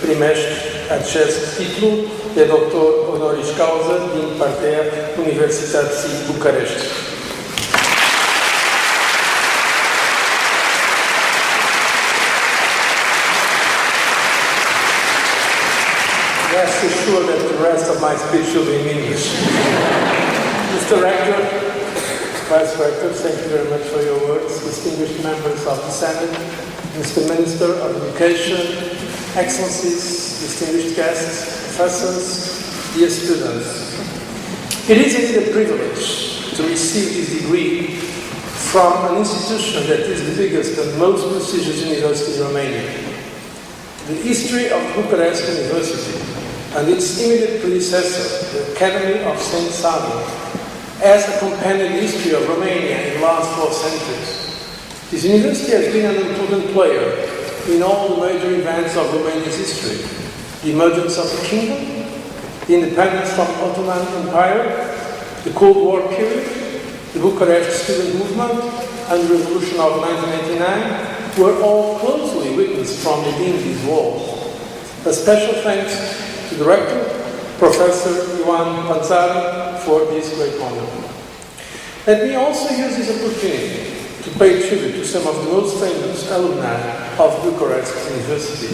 primești acest titlu de doctor honoris causa din partea Universității București. Rest assured that the rest of my speech will be in English. Mr. Rector, Vice Rector, thank you very much for your words. Distinguished members of the Senate, Mr. Minister of Education, Excellencies, distinguished guests, professors, dear students. It is indeed a privilege to receive this degree from an institution that is the biggest and most prestigious university in Romania. The history of Bucharest University and its immediate predecessor, the Academy of St. Sava, has accompanied the history of Romania in the last 4 centuries. This university has been an important player in all the major events of Romania's history: the emergence of the kingdom, the independence from the Ottoman Empire, the Cold War period, the Bucharest student movement, and the revolution of 1989 were all closely witnessed from within these walls. A special thanks to the rector, Professor Ioan Panțari, for this great honor. Let me also use this opportunity to pay tribute to some of the most famous alumni of Bucharest University.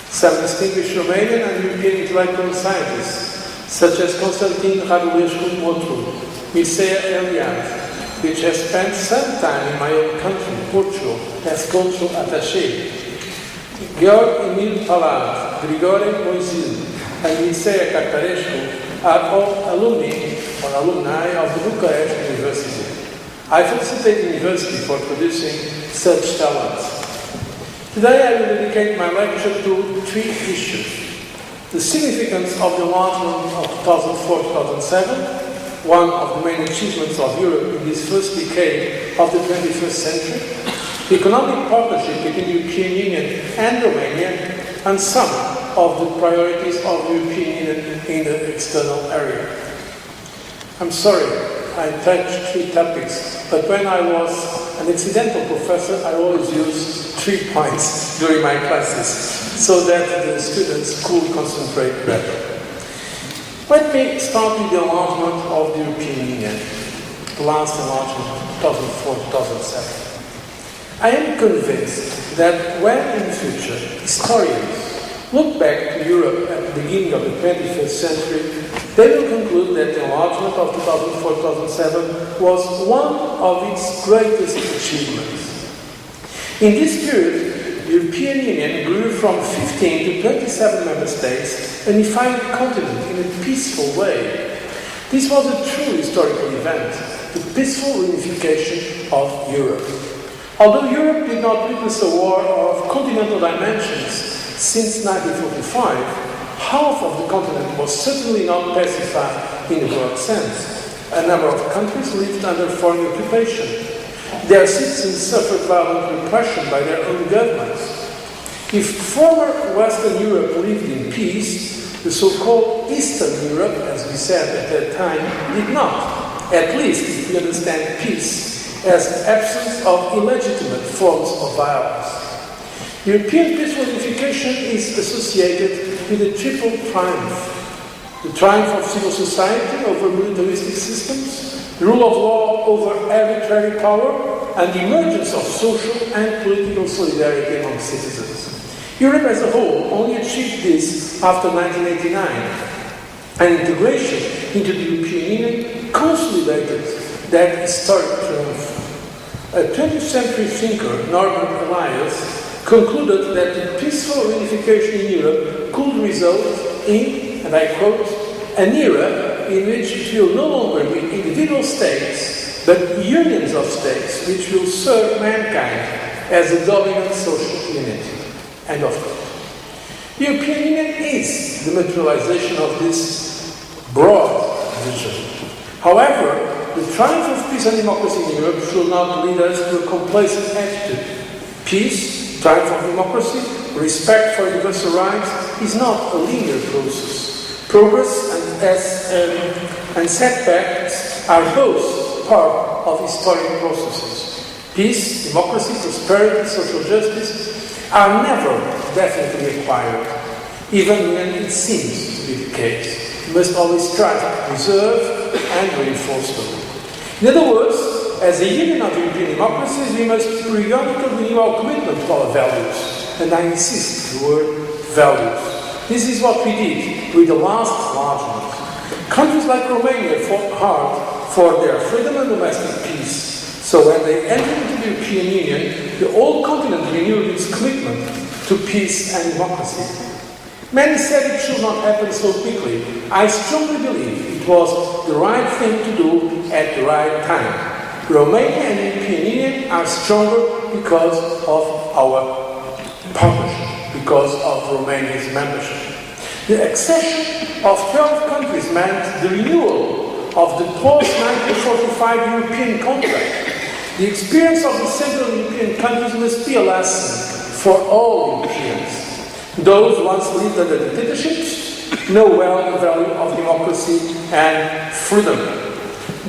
Some distinguished Romanian and European intellectual scientists, such as Constantin Radulescu Motru, Mircea Eliade, which has spent some time in my own country, Portugal, as cultural attaché. Georg Emil Palad, Grigore Moisil, and Mircea Cartarescu are all alumni of the Bucharest University. I felicitate the university for producing such talents. Today I will dedicate my lecture to 3 issues: the significance of the enlargement of 2004-2007, one of the main achievements of Europe in this first decade of the 21st century, the economic partnership between the European Union and Romania, and some of the priorities of the European Union in the external area. I'm sorry I touched 3 topics, but when I was an accidental professor, I always used 3 points during my classes so that the students could concentrate better. Let me start with the enlargement of the European Union, the last enlargement, 2004-2007. I am convinced that when in the future historians look back to Europe at the beginning of the 21st century, they will conclude that the enlargement of 2004-2007 was one of its greatest achievements. In this period, the European Union grew from 15 to 27 member states, a unified continent in a peaceful way. This was a true historical event, the peaceful reunification of Europe. Although Europe did not witness a war of continental dimensions since 1945, half of the continent was certainly not pacified in a broad sense. A number of countries lived under foreign occupation. Their citizens suffered violent repression by their own governments. If former Western Europe lived in peace, the so-called Eastern Europe, as we said at that time, did not. At least if we understand peace as absence of illegitimate forms of violence. European peaceful unification is associated with a triple triumph: the triumph of civil society over militaristic systems, the rule of law over arbitrary power, and the emergence of social and political solidarity among citizens. Europe as a whole only achieved this after 1989, and integration into the European Union consolidated that historic triumph. A 20th century thinker, Norbert Elias, concluded that the peaceful reunification in Europe could result in, and I quote, an era in which it will no longer be individual states, but unions of states which will serve mankind as a dominant social unit. End of quote. The European Union is the materialization of this broad vision. However, the triumph of peace and democracy in Europe should not lead us to a complacent attitude. Peace, triumph of democracy, respect for universal rights is not a linear process. Progress and setbacks are both part of historic processes. Peace, democracy, prosperity, social justice are never definitely acquired, even when it seems to be the case. We must always strive to preserve and reinforce them. In other words, as a union of European democracies, we must periodically renew our commitment to our values. And I insist the word values. This is what we did with the last enlargement. Countries like Romania fought hard for their freedom and domestic peace. So when they entered into the European Union, the whole continent renewed its commitment to peace and democracy. Many said it should not happen so quickly. I strongly believe it was the right thing to do at the right time. Romania and the European Union are stronger because of our partnership, because of Romania's membership. The accession of 12 countries meant the renewal of the post-1945 European contract. The experience of the Central European countries must be a lesson for all Europeans. Those once lived under dictatorships know well the value of democracy and freedom.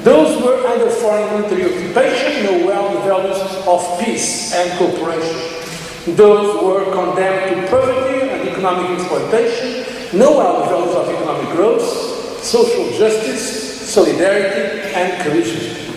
Those who were under foreign military occupation know well the values of peace and cooperation. Those who were condemned to poverty and economic exploitation know well the values of economic growth, social justice, solidarity and cohesion.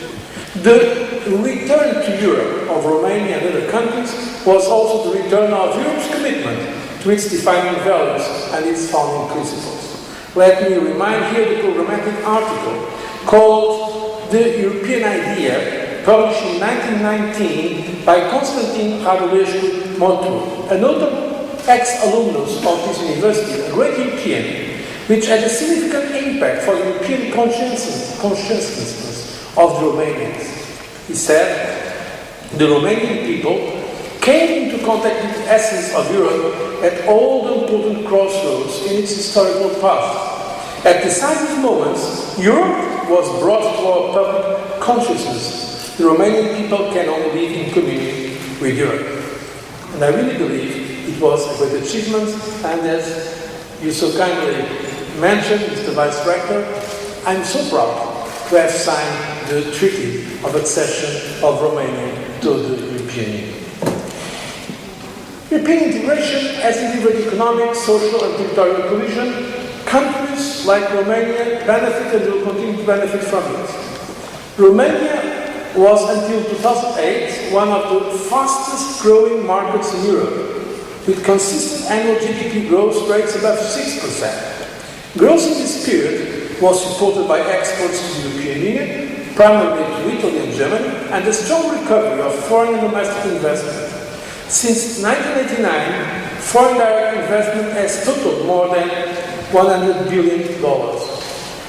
The return to Europe of Romania and other countries was also the return of Europe's commitment to its defining values and its founding principles. Let me remind here the programmatic article called The European Idea, published in 1919 by Constantin Radulescu Montu, a notable ex-alumnus of this university, a great European, which had a significant impact for the European consciousness of the Romanians. He said, the Romanian people came into contact with the essence of Europe at all the important crossroads in its historical past. At decisive moments, Europe was brought to our public consciousness. The Romanian people can only live in communion with Europe. And I really believe it was a great achievement, and as you so kindly mentioned, Mr. Vice Rector, I'm so proud to have signed the Treaty of Accession of Romania to the European Union. European integration has delivered economic, social and territorial cohesion. Countries like Romania benefit and will continue to benefit from it. Romania was until 2008 one of the fastest growing markets in Europe, with consistent annual GDP growth rates above 6%. Growth in this period was supported by exports to the European Union, primarily to Italy and Germany, and a strong recovery of foreign and domestic investment. Since 1989, foreign direct investment has totaled more than $100 billion.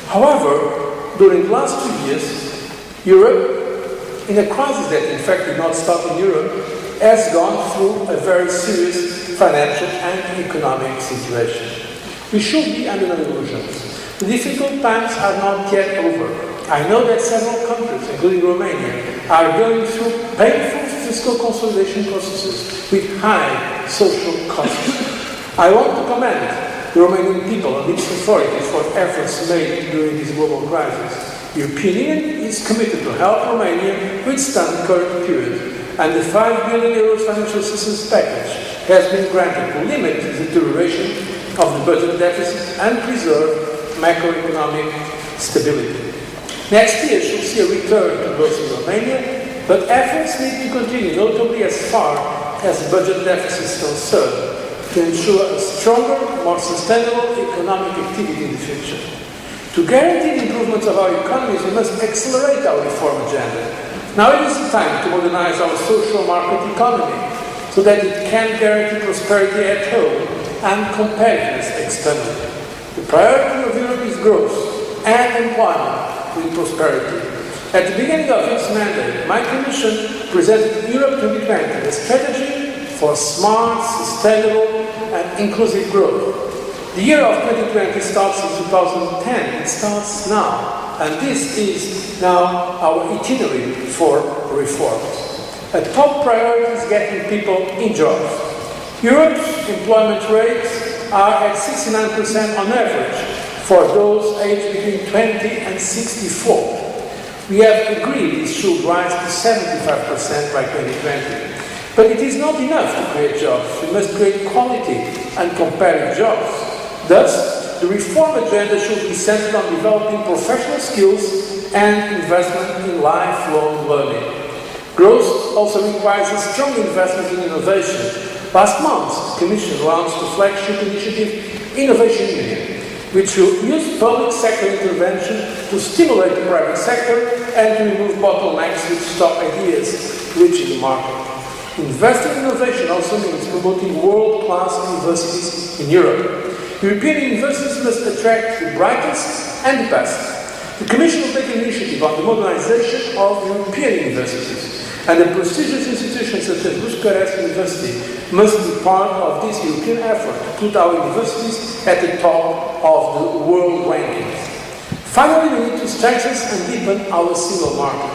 However, during the last 2 years, Europe, in a crisis that in fact did not start in Europe, has gone through a very serious financial and economic situation. We should be under no illusions. The difficult times are not yet over. I know that several countries, including Romania, are going through painful fiscal consolidation processes with high social costs. I want to commend the Romanian people and its authorities for efforts made during this global crisis. The European Union is committed to help Romania withstand the current period, and the €5 billion financial assistance package has been granted to limit the deterioration of the budget deficit and preserve macroeconomic stability. Next year should see a return to growth in Romania, but efforts need to continue, notably as far as budget deficit is concerned, to ensure a stronger, more sustainable economic activity in the future. To guarantee the improvements of our economies, we must accelerate our reform agenda. Now it is the time to modernize our social market economy so that it can guarantee prosperity at home and competitiveness externally. The priority of Europe is growth and employment with prosperity. At the beginning of its mandate, my Commission presented Europe 2020, a strategy for smart, sustainable and inclusive growth. The year of 2020 starts in 2010. It starts now. And this is now our itinerary for reforms. A top priority is getting people in jobs. Europe's employment rates are at 69% on average for those aged between 20 and 64. We have agreed it should rise to 75% by 2020. But it is not enough to create jobs. We must create quality and competitive jobs. Thus, the reform agenda should be centered on developing professional skills and investment in lifelong learning. Growth also requires a strong investment in innovation. Last month, the Commission launched the flagship initiative Innovation Union, which will use public sector intervention to stimulate the private sector and to remove bottlenecks which stop ideas reaching the market. Investing in innovation also means promoting world-class universities in Europe. European universities must attract the brightest and the best. The Commission will take an initiative on the modernization of European universities, and the prestigious institutions such as Bucharest University must be part of this European effort to put our universities at the top of the world rankings. Finally, we need to strengthen and deepen our single market.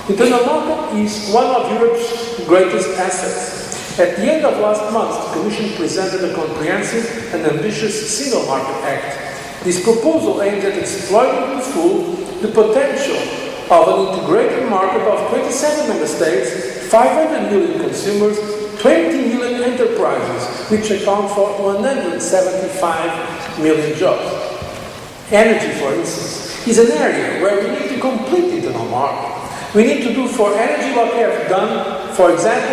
The internal market is one of Europe's greatest assets. At the end of last month, the Commission presented a comprehensive and ambitious Single Market Act. This proposal aims at exploiting to full the potential of an integrated market of 27 member states, 500 million consumers, 20 million enterprises, which account for 175 million jobs. Energy, for instance, is an area where we need to complete the internal market. We need to do for energy what we have done, for example,